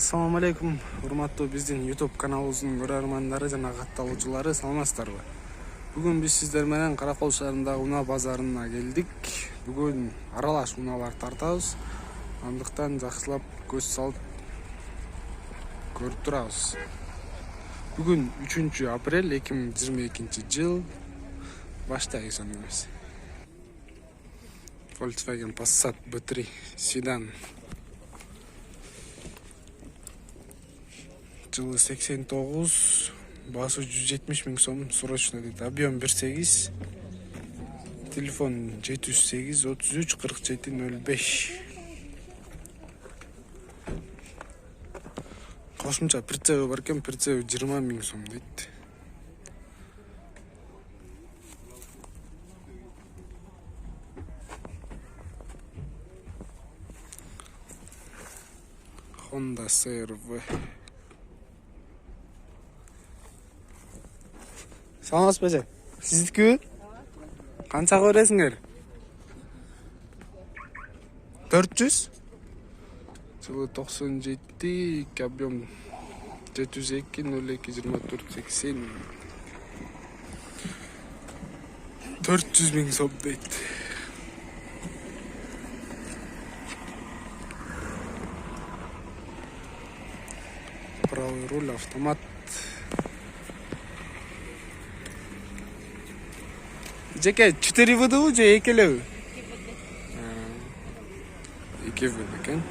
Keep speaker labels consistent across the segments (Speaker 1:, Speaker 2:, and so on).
Speaker 1: Assalamu алейкум, урматтуу биздин YouTube каналыбыздын көрөрмандары жана катталуучулары, саламатсыздарбы? Бүгүн биз сиздер менен Каракол шаарындагы унаа базарына келдик. Бүгүн аралаш унаалар тартабыз. Андыктан жакшылап көз салып көрүп турабыз. Бүгүн 3 апрель 2022 жыл. Баштайбыз эмес. Volkswagen Passat B3 седан. Жылы 89, басы 170 миң сом, срочно дейт. Объем 1.8, телефон 708 33 47 05. Кошумча прицебі бар екен, прицебі 20 миң сом дейт. Honda CR-V. Саламатсыз бәже? Сиздікі? Қаншаға өресіңер? 400? Жылы 97, объем 702, 02, 24, 80. 400 миң сом дейт. Правый руль, автомат. Жеке 4 ВДУ же экелеби? 2 ВД экен.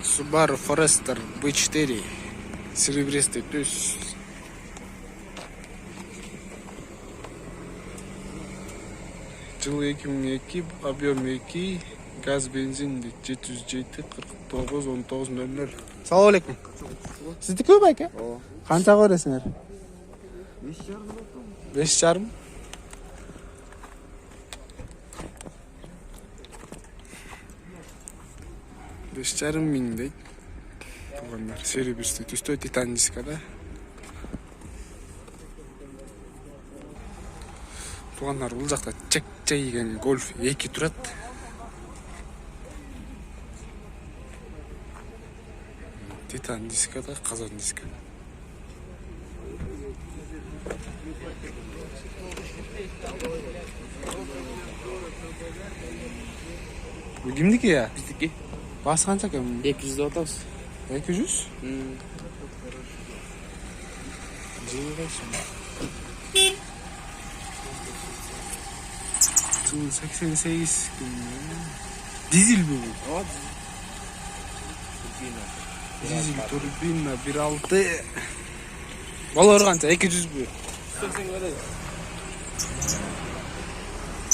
Speaker 1: Subaru Forester B4 серебристый плюс. Жылы 2002, объем 2, газ бензин 707 49 19 00. Салам алейкум. Сиздікі байке? Қаншаға өресіңер? 5,5. 5,5 миң дейт. Туғандар серебристый түсті титан дискада. Туғандар бұл жақта чек жайген Golf 2 тұрат. Титан дискада, қазан дискада. Бұл кімдікі я?
Speaker 2: Биздики.
Speaker 1: Басы қанша кем?
Speaker 2: 200 деп атабыз.
Speaker 1: 200? Жылы қайсы? Жылы 88 дизель бұл? Дизель турбина 1.6. Балар қанша? 200 бұл?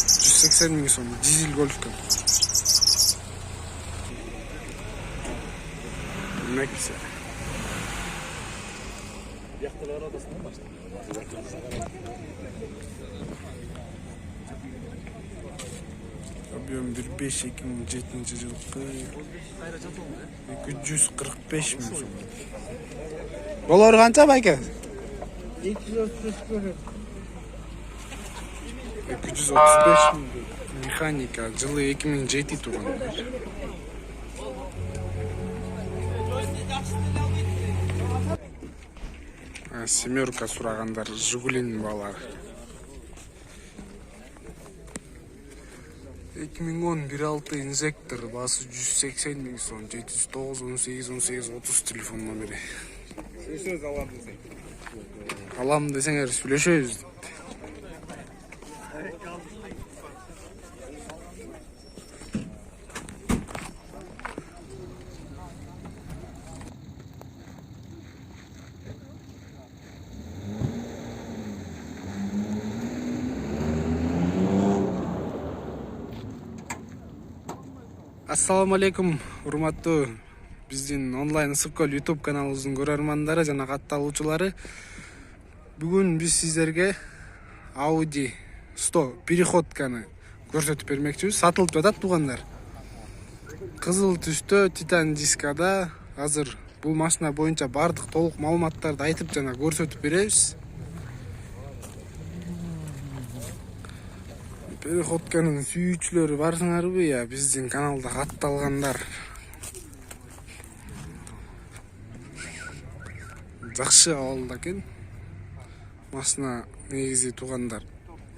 Speaker 1: 180 миң сом. Дизель Golf'ка. Ne güzel. Объем 1.5 2007 жылғы 245 миң сом. Болар қанша байке? 235 миң. Механика жылы 2007 туған. Семерка сұрағандар, Жигулин балар. 2010 1.6 инжектор, басы 180 миң сом, 709 18 18 30 телефон номері.
Speaker 2: Сөз алам десең.
Speaker 1: Алам десеңер сөйлешөбүз. Assalamu алейкум, урматтуу биздин онлайн ысык-көл YouTube каналыбыздын көрөрмандары жана катталуучулары. Бүгүн биз сиздерге Audi 100 переходканы көрсөтүп бермекчибиз. Сатылып жатат тугандар. Кызыл түстө титан дискада. Азыр бул машина боюнча бардык толук маалыматтарды айтып жана көрсөтүп беребиз. переходканын сүйүүчүлөрү барсыңарбы я биздин каналда катталгандар. Жакшы абалда экен. Машина негизи туугандар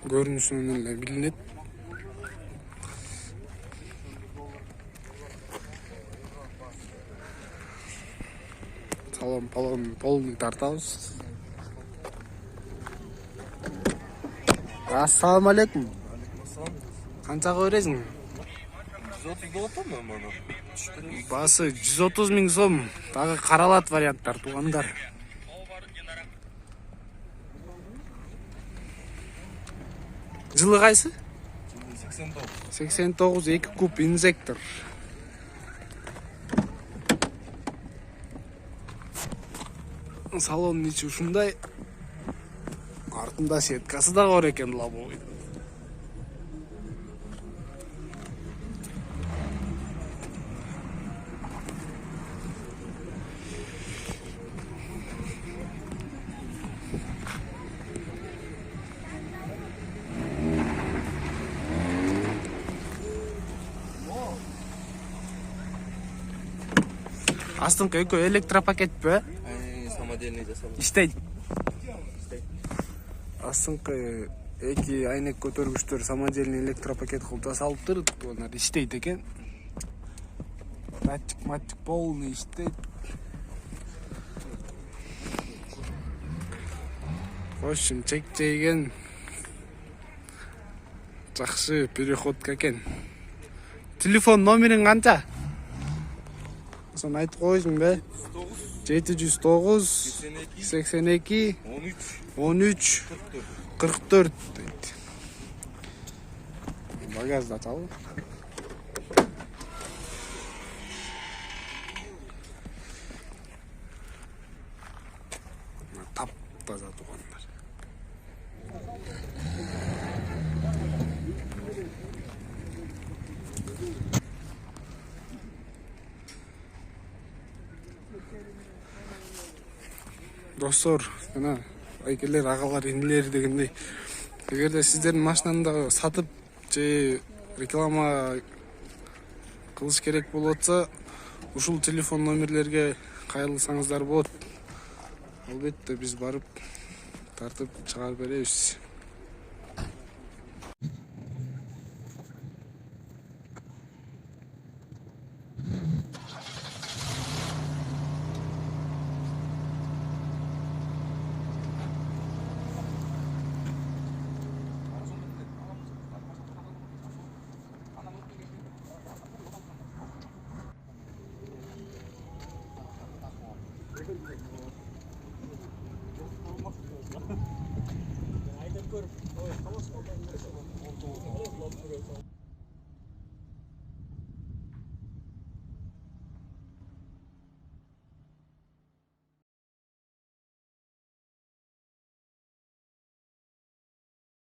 Speaker 1: көрүнүшүнөн эле билинет. Салон полный тартабыз. Ассаламу алейкум. Канчага бересиң?
Speaker 2: 130 болот му мана?
Speaker 1: Басы 130 000 сом. Дагы каралат варианттар туугандар. Жылы кайсы?
Speaker 2: 89.
Speaker 1: 89 2 куб инжектор. Салонун ичи ушундай. Артында сеткасы да бар экен лобовый. Астыңкы экөө электропакетпи?
Speaker 2: Самодельный жасалды.
Speaker 1: Иштейт. Астыңкы эки айнек көтөргүчтөр самодельный электропакет кылып жасалыптыр. Онар иштейт экен. Матчик полный иштейт. В общем, чек жейген жакшы переходка экен. Телефон номериң канча? Сон айтып коесуң 709 82 13 44 дейт. Багажда чал. Тап таза туугандар. Достор, жана айкелер, агалар, инилер дегендей. Эгерде сиздердин машинаңды сатып же реклама кылыш керек болуп атса, ушул телефон номерлерге кайрылсаңыздар болот. Албетте биз барып тартып чыгарып беребиз. Aydan көрүп,